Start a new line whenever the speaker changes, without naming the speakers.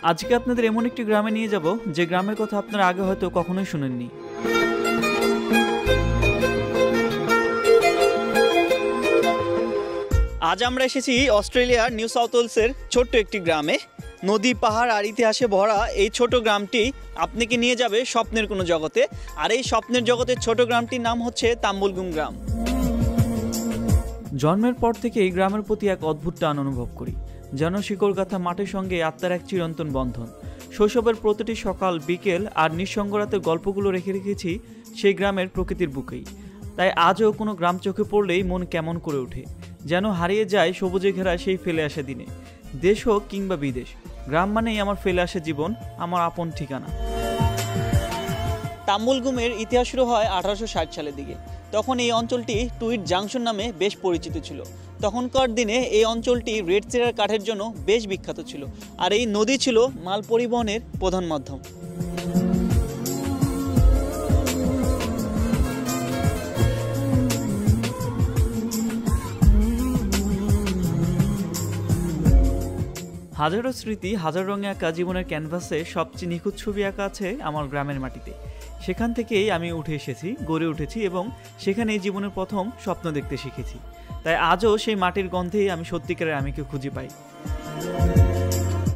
আজকে আপনাদের এমন একটি গ্রামে নিয়ে যাব যে গ্রামের কথা আপনারা আগে হয়তো কখনোই শুনেননি। আজ আমরা এসেছি অস্ট্রেলিয়ার নিউ সাউথ ওয়েলসের ছোট্ট একটি গ্রামে। নদী, পাহাড় আর ইতিহাসে ভরা এই ছোট গ্রামটি আপনাকে নিয়ে যাবে স্বপ্নের কোনো জগতে। আর এই স্বপ্নের জগতের ছোট গ্রামটির নাম হচ্ছে তাম্বুলগুম গ্রাম। জন্মের পর থেকে এই গ্রামের প্রতি এক অদ্ভুত টান অনুভব করি, যেন শিকড়গাথা মাটির সঙ্গে আত্মার এক চিরন্তন বন্ধন। শৈশবের প্রতিটি সকাল, বিকেল আর নিঃসঙ্গ রাতের গল্পগুলো রেখে রেখেছি সেই গ্রামের প্রকৃতির বুকেই। তাই আজও কোনো গ্রাম চোখে পড়লেই মন কেমন করে ওঠে, যেন হারিয়ে যায় সবুজে ঘেরা সেই ফেলে আসা দিনে। দেশ হোক কিংবা বিদেশ, গ্রাম মানেই আমার ফেলে আসা জীবন, আমার আপন ঠিকানা। তাম্বুলগুমের ইতিহাস শুরু হয় 1860 সালের দিকে। তখন এই অঞ্চলটি টুইট জাংশন নামে বেশ পরিচিত ছিল। তখনকার দিনে এই অঞ্চলটি রেড চেরার কাঠের জন্য বেশ বিখ্যাত ছিল, আর এই নদী ছিল মাল পরিবহনের প্রধান মাধ্যম। হাজারো স্মৃতি, হাজার রঙে আঁকা জীবনের ক্যানভাসে সবচেয়ে নিখুঁত ছবি আঁকা আছে আমার গ্রামের মাটিতে। সেখান থেকেই আমি উঠে এসেছি, গড়ে উঠেছি এবং সেখানেই জীবনের প্রথম স্বপ্ন দেখতে শিখেছি। তাই আজও সেই মাটির গন্ধেই আমি সত্যিকারের আমিকে খুঁজে পাই।